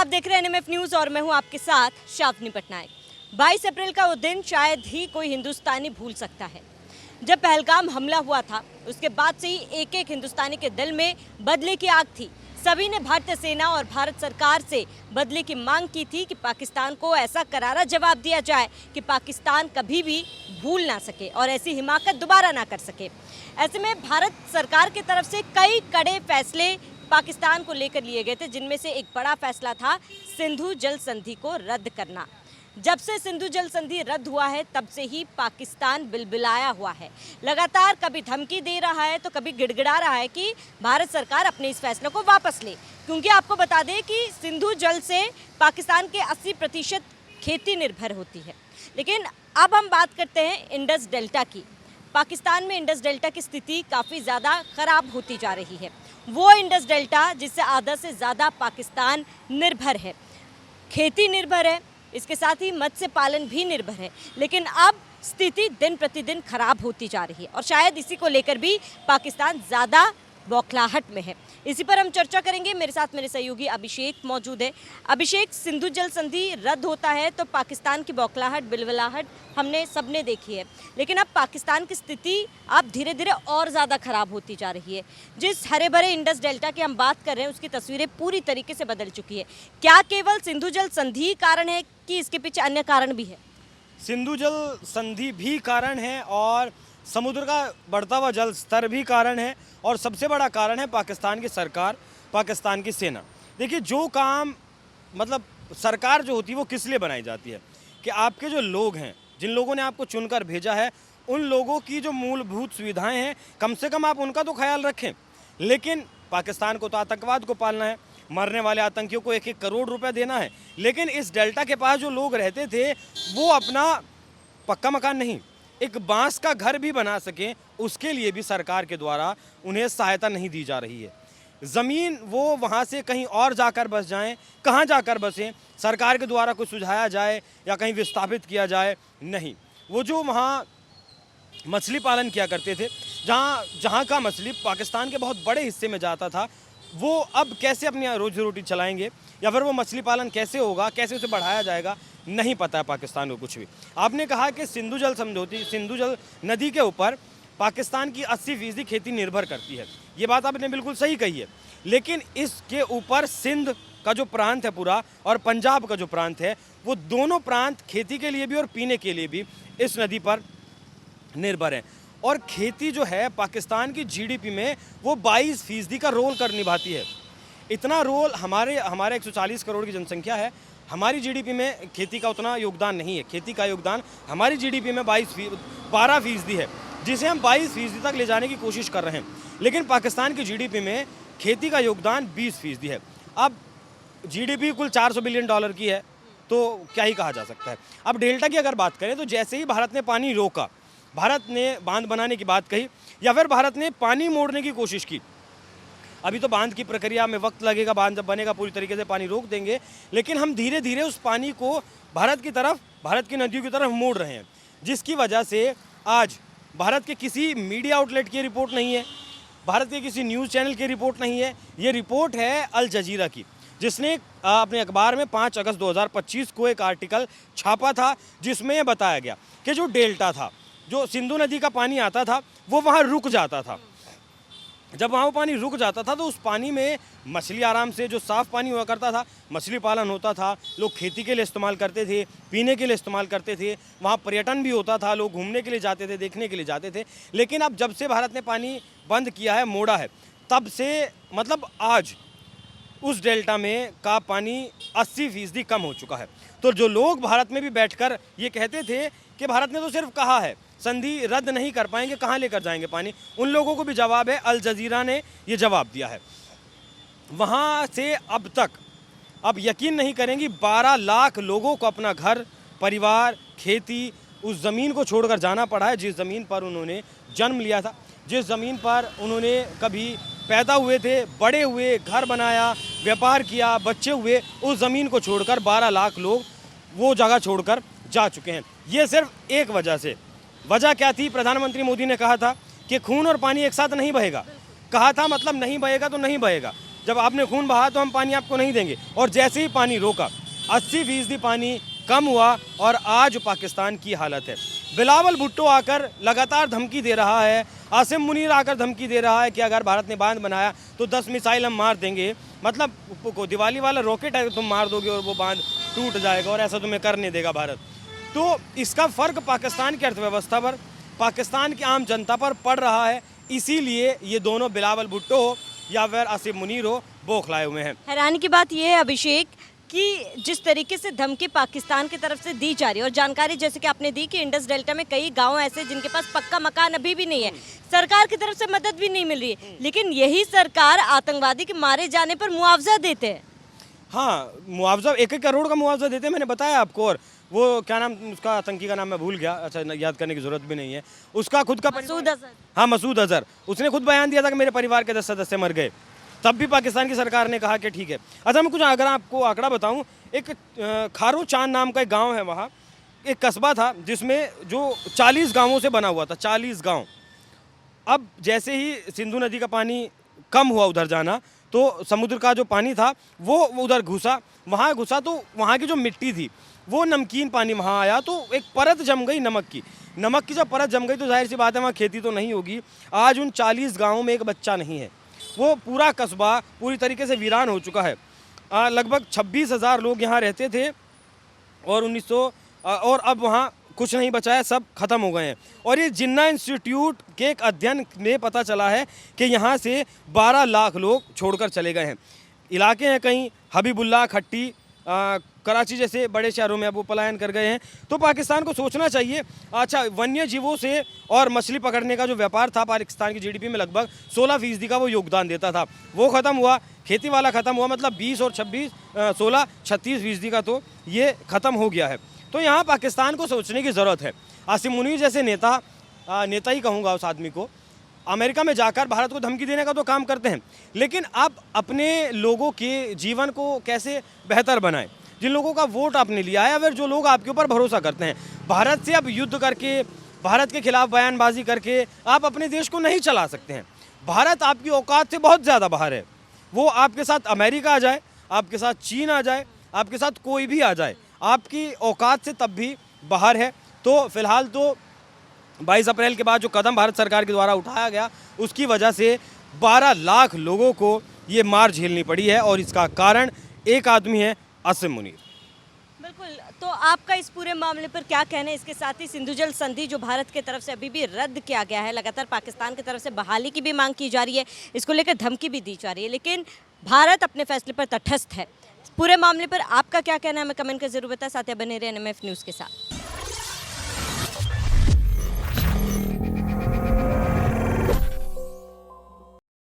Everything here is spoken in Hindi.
आप देख रहे हैं एनएमएफ न्यूज़ और मैं हूं आपके साथ शावनी पटनायक। 22 अप्रैल का वो दिन शायद ही कोई हिंदुस्तानी भूल सकता है। जब पहलगाम हमला हुआ था उसके बाद से ही एक एक हिंदुस्तानी के दिल में बदले की आग थी। सभी ने भारतीय सेना और भारत सरकार से बदले की मांग की थी कि पाकिस्तान को ऐसा करारा जवाब दिया जाए कि पाकिस्तान कभी भी भूल ना सके और ऐसी हिमाकत दोबारा ना कर सके। ऐसे में भारत सरकार की तरफ से कई कड़े फैसले पाकिस्तान को लेकर लिए गए थे, जिनमें से एक बड़ा फैसला था सिंधु जल संधि को रद्द करना। जब से सिंधु जल संधि रद्द हुआ है तब से ही पाकिस्तान बिलबिलाया हुआ है। लगातार कभी धमकी दे रहा है तो कभी गिड़गिड़ा रहा है कि भारत सरकार अपने इस फैसले को वापस ले, क्योंकि आपको बता दें कि सिंधु जल से पाकिस्तान के 80% खेती निर्भर होती है। लेकिन अब हम बात करते हैं इंडस डेल्टा की। पाकिस्तान में इंडस डेल्टा की स्थिति काफ़ी ज़्यादा ख़राब होती जा रही है। वो इंडस डेल्टा जिससे आधा से ज़्यादा पाकिस्तान निर्भर है, खेती निर्भर है, इसके साथ ही मत्स्य पालन भी निर्भर है। लेकिन अब स्थिति दिन प्रतिदिन खराब होती जा रही है और शायद इसी को लेकर भी पाकिस्तान ज़्यादा बौखलाहट में है। इसी पर हम चर्चा करेंगे। मेरे साथ मेरे सहयोगी अभिषेक मौजूद है। अभिषेक, सिंधु जल संधि रद्द होता है तो पाकिस्तान की बौखलाहट, बिलबिलाहट हमने सबने देखी है, लेकिन अब पाकिस्तान की स्थिति अब धीरे धीरे और ज़्यादा खराब होती जा रही है। जिस हरे भरे इंडस डेल्टा की हम बात कर रहे हैं उसकी तस्वीरें पूरी तरीके से बदल चुकी है। क्या केवल सिंधु जल संधि कारण है कि इसके पीछे अन्य कारण भी है? सिंधु जल संधि भी कारण है और समुद्र का बढ़ता हुआ जल स्तर भी कारण है, और सबसे बड़ा कारण है पाकिस्तान की सरकार, पाकिस्तान की सेना। देखिए, जो काम मतलब सरकार जो होती है वो किस लिए बनाई जाती है कि आपके जो लोग हैं, जिन लोगों ने आपको चुनकर भेजा है, उन लोगों की जो मूलभूत सुविधाएं हैं कम से कम आप उनका तो ख्याल रखें। लेकिन पाकिस्तान को तो आतंकवाद को पालना है, मरने वाले आतंकियों को 1-1 करोड़ रुपए देना है। लेकिन इस डेल्टा के पास जो लोग रहते थे वो अपना पक्का मकान नहीं, एक बांस का घर भी बना सकें, उसके लिए भी सरकार के द्वारा उन्हें सहायता नहीं दी जा रही है। ज़मीन वो वहाँ से कहीं और जाकर बस जाएं, कहाँ जाकर बसें, सरकार के द्वारा कुछ सुझाया जाए या कहीं विस्थापित किया जाए, नहीं। वो जो वहाँ मछली पालन किया करते थे, जहाँ का मछली पाकिस्तान के बहुत बड़े हिस्से में जाता था, वो अब कैसे अपनी रोजी रोटी चलाएंगे या फिर वो मछली पालन कैसे होगा, कैसे उसे बढ़ाया जाएगा, नहीं पता है पाकिस्तान को कुछ भी। आपने कहा कि सिंधु जल समझौती, सिंधु जल नदी के ऊपर पाकिस्तान की 80% खेती निर्भर करती है। ये बात आपने बिल्कुल सही कही है। लेकिन इसके ऊपर सिंध का जो प्रांत है पूरा और पंजाब का जो प्रांत है, वो दोनों प्रांत खेती के लिए भी और पीने के लिए भी इस नदी पर निर्भर हैं। और खेती जो है पाकिस्तान की जीडीपी में वो 22% का रोल कर निभाती है। इतना रोल हमारे 140 करोड़ की जनसंख्या है, हमारी जीडीपी में खेती का उतना योगदान नहीं है। खेती का योगदान हमारी जीडीपी में 12% है, जिसे हम 22% तक ले जाने की कोशिश कर रहे हैं। लेकिन पाकिस्तान की जीडीपी में खेती का योगदान 20% है। अब जीडीपी कुल $400 बिलियन की है तो क्या ही कहा जा सकता है। अब डेल्टा की अगर बात करें तो जैसे ही भारत ने पानी रोका, भारत ने बांध बनाने की बात कही या फिर भारत ने पानी मोड़ने की कोशिश की, अभी तो बांध की प्रक्रिया में वक्त लगेगा, बांध जब बनेगा पूरी तरीके से पानी रोक देंगे, लेकिन हम धीरे धीरे उस पानी को भारत की तरफ, भारत की नदियों की तरफ मोड़ रहे हैं, जिसकी वजह से आज भारत के किसी मीडिया आउटलेट की रिपोर्ट नहीं है, भारत के किसी न्यूज़ चैनल की रिपोर्ट नहीं है। ये रिपोर्ट है अल जजीरा की, जिसने अपने अखबार में 5 अगस्त 2025 को एक आर्टिकल छापा था, जिसमें यह बताया गया कि जो डेल्टा था, जो सिंधु नदी का पानी आता था, वो वहाँ रुक जाता था। जब वहाँ वो पानी रुक जाता था तो उस पानी में मछली आराम से, जो साफ़ पानी हुआ करता था, मछली पालन होता था, लोग खेती के लिए इस्तेमाल करते थे, पीने के लिए इस्तेमाल करते थे, वहाँ पर्यटन भी होता था, लोग घूमने के लिए जाते थे, देखने के लिए जाते थे। लेकिन अब जब से भारत ने पानी बंद किया है, मोड़ा है, तब से मतलब आज उस डेल्टा में का पानी 80% कम हो चुका है। तो जो लोग भारत में भी बैठकर ये कहते थे कि भारत ने तो सिर्फ कहा है, संधि रद्द नहीं कर पाएंगे, कहाँ लेकर जाएंगे पानी, उन लोगों को भी जवाब है, अल जजीरा ने ये जवाब दिया है। वहाँ से अब तक, अब यकीन नहीं करेंगी, 12 लाख लोगों को अपना घर, परिवार, खेती, उस ज़मीन को छोड़कर जाना पड़ा है जिस ज़मीन पर उन्होंने जन्म लिया था, जिस ज़मीन पर उन्होंने कभी पैदा हुए थे, बड़े हुए, घर बनाया, व्यापार किया, बच्चे हुए, उस ज़मीन को छोड़कर 12 लाख लोग वो जगह छोड़कर जा चुके हैं। ये सिर्फ एक वजह से। वजह क्या थी? प्रधानमंत्री मोदी ने कहा था कि खून और पानी एक साथ नहीं बहेगा। कहा था, मतलब नहीं बहेगा तो नहीं बहेगा। जब आपने खून बहा तो हम पानी आपको नहीं देंगे। और जैसे ही पानी रोका 80% पानी कम हुआ और आज पाकिस्तान की हालत है। बिलावल भुट्टो आकर लगातार धमकी दे रहा है, आसिम मुनीर आकर धमकी दे रहा है कि अगर भारत ने बांध बनाया तो 10 मिसाइल हम मार देंगे। मतलब को दिवाली वाला रॉकेट है, तुम मार दोगे और वो बांध टूट जाएगा और ऐसा तुम्हें कर नहीं देगा भारत। तो इसका फ़र्क पाकिस्तान की अर्थव्यवस्था पर, पाकिस्तान की आम जनता पर पड़ रहा है। इसीलिए ये दोनों बिलावल भुट्टो हो या फिर आसिम मुनीर हो बौखलाए हुए हैं। हैरानी की बात यह है अभिषेक कि जिस तरीके से धमकी पाकिस्तान की तरफ से दी जा रही है और जानकारी जैसे कि आपने दी कि इंडस डेल्टा में कई गांव ऐसे जिनके पास पक्का मकान अभी भी नहीं है, सरकार की तरफ से मदद भी नहीं मिल रही है, लेकिन यही सरकार आतंकवादी के मारे जाने पर मुआवजा देते हैं। हाँ, मुआवजा 1-1 करोड़ का मुआवजा देते हैं, मैंने बताया आपको। और वो क्या नाम उसका आतंकी का नाम मैं भूल गया, अच्छा याद करने की जरूरत भी नहीं है। उसका खुद का मसूद अजहर। हाँ, मसूद अजहर, उसने खुद बयान दिया था कि मेरे परिवार के 10 सदस्य मर गए। तब भी पाकिस्तान की सरकार ने कहा कि ठीक है। अच्छा, मैं कुछ अगर आपको आंकड़ा बताऊं, एक खारो चांद नाम का एक गांव है, वहाँ एक कस्बा था जिसमें जो 40 गांवों से बना हुआ था, 40 गांव। अब जैसे ही सिंधु नदी का पानी कम हुआ उधर जाना, तो समुद्र का जो पानी था वो उधर घुसा, वहाँ घुसा तो वहाँ की जो मिट्टी थी वो नमकीन पानी वहाँ आया, तो एक परत जम गई नमक की जब परत जम गई तो जाहिर सी बात है वहाँ खेती तो नहीं होगी। आज उन 40 गाँवों में एक बच्चा नहीं है, वो पूरा कस्बा पूरी तरीके से वीरान हो चुका है। लगभग 26,000 लोग यहाँ रहते थे और 1900 और अब वहाँ कुछ नहीं बचा है, सब खत्म हो गए हैं। और ये जिन्ना इंस्टीट्यूट के एक अध्ययन में पता चला है कि यहाँ से 12 लाख लोग छोड़कर चले गए हैं। इलाके हैं कहीं हबीबुल्ला, खट्टी, कराची जैसे बड़े शहरों में अब वो पलायन कर गए हैं। तो पाकिस्तान को सोचना चाहिए। अच्छा, वन्य जीवों से और मछली पकड़ने का जो व्यापार था पाकिस्तान की जीडीपी में लगभग 16% का वो योगदान देता था, वो ख़त्म हुआ। खेती वाला ख़त्म हुआ, मतलब 20 और 16 36% का तो ये ख़त्म हो गया है। तो यहाँ पाकिस्तान को सोचने की ज़रूरत है। आसिम मुनीर जैसे नेता ही कहूँगा उस आदमी को, अमेरिका में जाकर भारत को धमकी देने का तो काम करते हैं, लेकिन आप अपने लोगों के जीवन को कैसे बेहतर बनाएं। जिन लोगों का वोट आपने लिया है या फिर जो लोग आपके ऊपर भरोसा करते हैं, भारत से अब युद्ध करके, भारत के खिलाफ बयानबाजी करके आप अपने देश को नहीं चला सकते हैं। भारत आपकी औकात से बहुत ज़्यादा बाहर है। वो आपके साथ अमेरिका आ जाए, आपके साथ चीन आ जाए, आपके साथ कोई भी आ जाए, आपकी औकात से तब भी बाहर है। तो फिलहाल तो 22 अप्रैल के बाद जो कदम भारत सरकार के द्वारा उठाया गया, उसकी वजह से 12 लाख लोगों को ये मार झेलनी पड़ी है और इसका कारण एक आदमी है, आसिम मुनीर। बिल्कुल, तो आपका इस पूरे मामले पर क्या कहना है? इसके साथ ही सिंधु जल संधि जो भारत की तरफ से अभी भी रद्द किया गया है, लगातार पाकिस्तान की तरफ से बहाली की भी मांग की जा रही है, इसको लेकर धमकी भी दी जा रही है, लेकिन भारत अपने फैसले पर तटस्थ है। पूरे मामले पर आपका क्या कहना है, हमें कमेंट कर जरूर बताएं। साथ ही बने रहे NMF न्यूज़ के साथ।